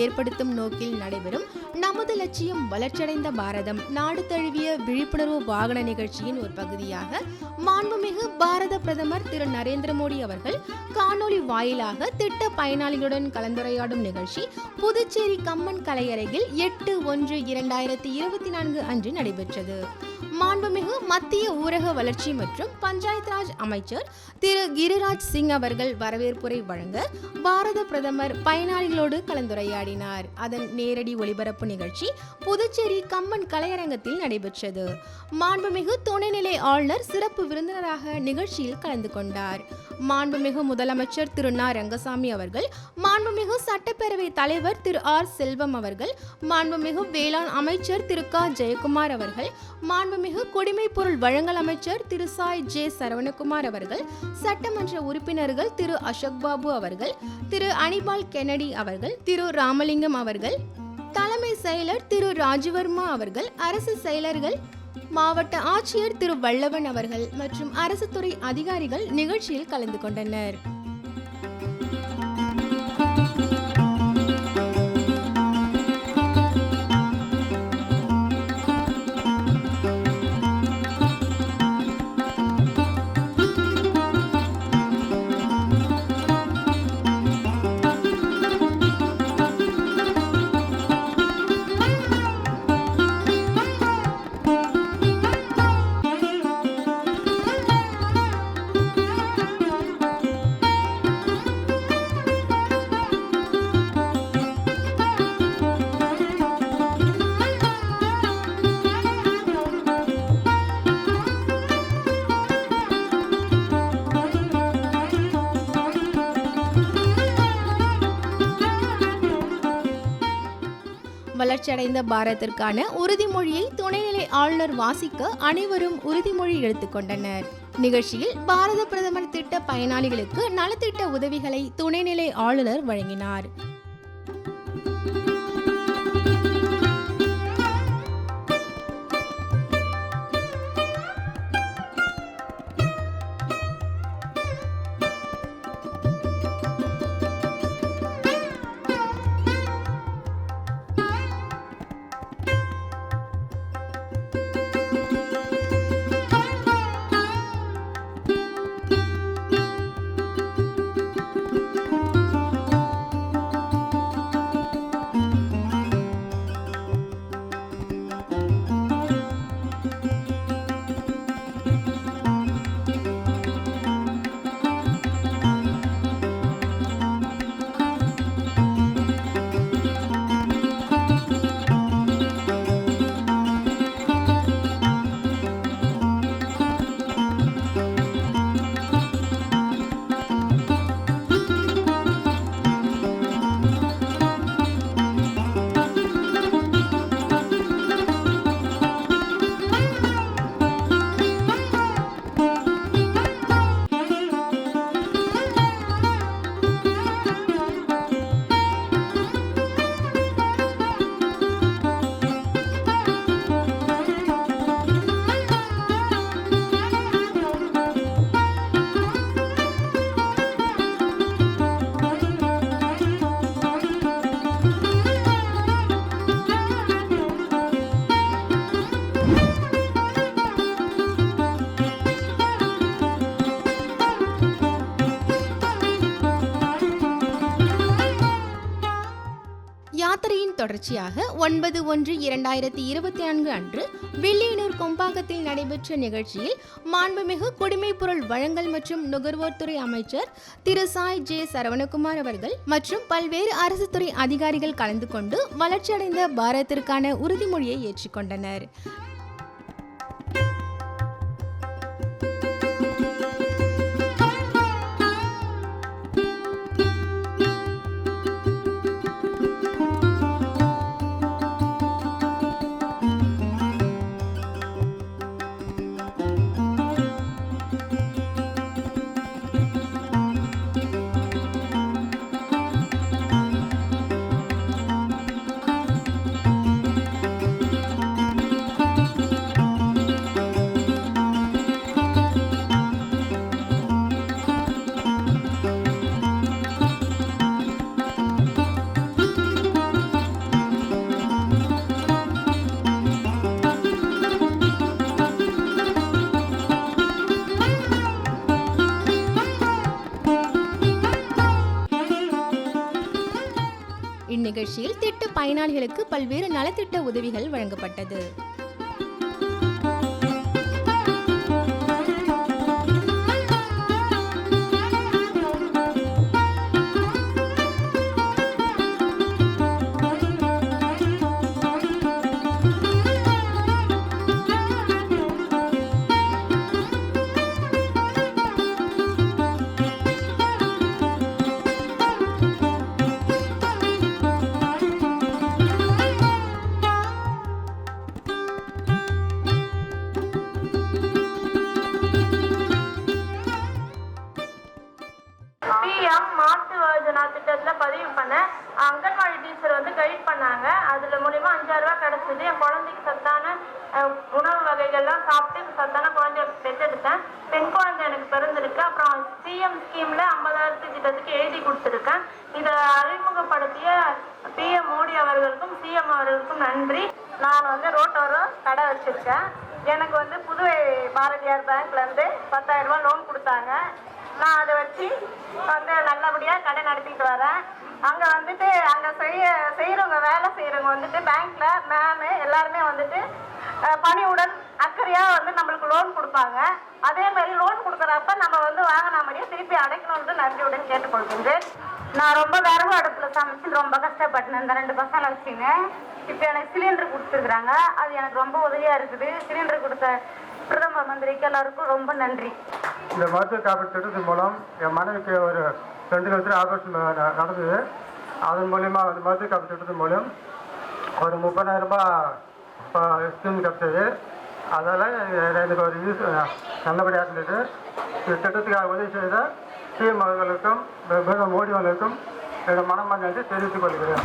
ஏற்படுத்தும் நோக்கில் நடைபெறும் நமது லட்சியம் வளர்ச்சியடைந்த பாரதம் நாடு தழுவிய விழிப்புணர்வு வாகன நிகழ்ச்சியின் ஒரு பகுதியாக மாண்புமிகு பாரத பிரதமர் திரு நரேந்திர மோடி அவர்கள் காணொலி வாயிலாக திட்ட பயனாளிகளுடன் கலந்துரையாடும் நிகழ்ச்சி புதுச்சேரி கம்மன் கலையரங்கில் 8/1/2024 அன்று நடைபெற்றது. மாண்புமிகு மத்திய ஊரக வளர்ச்சி மற்றும் பஞ்சாயத் ராஜ் அமைச்சர் திரு கிரிராஜ் சிங் அவர்கள் வரவேற்புரை வழங்க பாரத பிரதமர் பயனாளிகளோடு கலந்துரையாடினார். அதன் நேரடி ஒளிபரப்பு நிகழ்ச்சி புதுச்சேரி கம்மன் கலையரங்கத்தில் நடைபெற்றது. மாண்புமிகு துணைநிலை ஆளுநர் சிறப்பு விருந்தினராக நிகழ்ச்சியில் கலந்து கொண்டார். மாண்புமிகு முதலமைச்சர் திரு ந ரங்கசாமி அவர்கள், மாண்புமிகு சட்டப்பேரவை தலைவர் திரு ஆர் செல்வம் அவர்கள், மாண்புமிகு வேளாண் அமைச்சர் திரு க ஜெயக்குமார் அவர்கள், மாண்புமிகு குடிமைப் பொருள் வழங்கல் அமைச்சர் திரு சாய் ஜே சரவணகுமார் அவர்கள், சட்டமன்ற உறுப்பினர்கள் திரு அசோக் பாபு அவர்கள், திரு அனிபால் கென்னடி அவர்கள், திரு ராமலிங்கம் அவர்கள், தலைமை செயலர் திரு ராஜவர்மா அவர்கள், அரசு செயலர்கள், மாவட்ட ஆட்சியர் திரு வல்லவன் அவர்கள் மற்றும் அரசு துறை அதிகாரிகள் நிகழ்ச்சியில் கலந்து கொண்டனர். வளர்ச்சியடைந்த பாரதத்திற்கான உறுதிமொழியை துணைநிலை ஆளுநர் வாசிக்க அனைவரும் உறுதிமொழி எடுத்துக்கொண்டனர். நிகழ்ச்சியில் பாரத பிரதமர் திட்ட பயனாளிகளுக்கு நலத்திட்ட உதவிகளை துணைநிலை ஆளுநர் வழங்கினார். யாத்திரையின் தொடர்ச்சியாக 9/1/2024 அன்று வில்லியனூர் கொம்பாக்கத்தில் நடைபெற்ற நிகழ்ச்சியில் மாண்புமிகு குடிமைப் பொருள் வழங்கல் மற்றும் நுகர்வோர் துறை அமைச்சர் திரு சாய் ஜே சரவணகுமார் அவர்கள் மற்றும் பல்வேறு அரசு துறை அதிகாரிகள் கலந்து கொண்டு வளர்ச்சியடைந்த பாரதத்திற்கான உறுதிமொழியை ஏற்றுக்கொண்டனர். பயனாளிகளுக்கு பல்வேறு நலத்திட்ட உதவிகள் வழங்கப்பட்டது. மாற்று யோஜனா திட்டத்தில் பதிவு பண்ண அங்கன்வாடி டீச்சர் வந்து கைட் பண்ணாங்க. அதுல மூலியமா 5000 ரூபாய் கிடைச்சது. என் குழந்தைக்கு சத்தான உணவு வகைகள்லாம் சாப்பிட்டு சத்தான குழந்தைய பெற்றெடுத்தேன். பெண் குழந்தை எனக்கு பிறந்திருக்கு. அப்புறம் சிஎம் ஸ்கீம்ல 50,000 திட்டத்துக்கு எழுதி கொடுத்துருக்கேன். இதை அறிமுகப்படுத்திய PM மோடி அவர்களுக்கும் சிஎம் அவர்களுக்கும் நன்றி. நான் வந்து ரோட்டோரம் கடை வச்சிருக்கேன். எனக்கு வந்து புதுவை பாரதியார் பேங்க்ல இருந்து 10,000 ரூபாய் லோன் கொடுத்தாங்க. நான் அதை வச்சு வந்து நல்லபடியாக கடை நடத்திட்டு வரேன். அங்கே வந்துட்டு அங்கே செய்கிறவங்க வேலை செய்கிறவங்க வந்துட்டு பேங்க்கில் மேமு எல்லாருமே வந்துட்டு பணிவுடன் அக்கறையாக வந்து நம்மளுக்கு லோன் கொடுப்பாங்க. அதே மாதிரி லோன் கொடுக்குறப்ப நம்ம வந்து வாங்கின மாதிரியே திருப்பி அடைக்கணும்னு நன்றியுடன் கேட்டுக்கொள்கின்றேன். நான் ரொம்ப விறகு அடுப்பில் சமைச்சு ரொம்ப கஷ்டப்பட்டேன். இந்த 2 பசங்களை வச்சுன்னு இப்போ எனக்கு சிலிண்டர் கொடுத்துருக்குறாங்க. அது எனக்கு ரொம்ப உதவியாக இருக்குது. சிலிண்டர் கொடுத்த பிரதம மந்திரிக்கு எல்லாருக்கும் ரொம்ப நன்றி. இந்த மருத்துவ காப்பீட்டு திட்டத்தின் மூலம் என் மனைவிக்கு ஒரு 2 லட்சம் ஆபரேஷன் நடந்தது. அதன் மூலிமா அந்த மருத்துவ காப்பீட்டு திட்டத்தின் மூலம் ஒரு 30,000 ரூபாய் ஸ்கீம் கிடைச்சது. அதால் எனக்கு ஒரு யூஸ் நல்லபடியாக இருந்தது. இந்த திட்டத்துக்காக உதவி செய்த சிஎம் அவர்களுக்கும் பிரதமர் மோடி அவர்களுக்கும் என்னோட மனமார்ந்த நன்றி தெரிவித்துக் கொள்கிறேன்.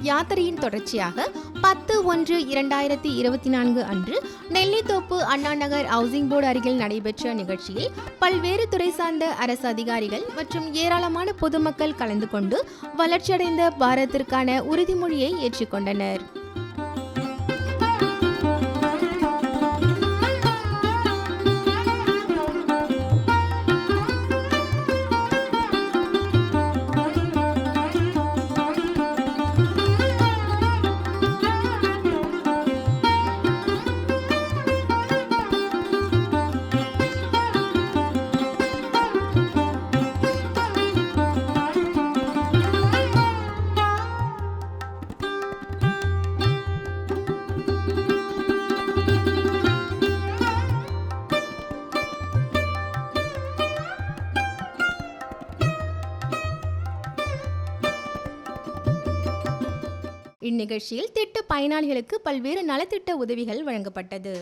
யாத்திரையின் தொடர்ச்சியாக 10/1/2024 அன்று நெல்லித்தோப்பு அண்ணா நகர் ஹவுசிங் போர்டு அருகில் நடைபெற்ற நிகழ்ச்சியில் பல்வேறு துறை சார்ந்த அரசு அதிகாரிகள் மற்றும் ஏராளமான பொதுமக்கள் கலந்து கொண்டு வளர்ச்சியடைந்த பாரதத்திற்கான உறுதிமொழியை ஏற்றுக்கொண்டனர். இந்நிகழ்ச்சியில் திட்ட பயனாளிகளுக்கு பல்வேறு நலத்திட்ட உதவிகள் வழங்கப்பட்டது.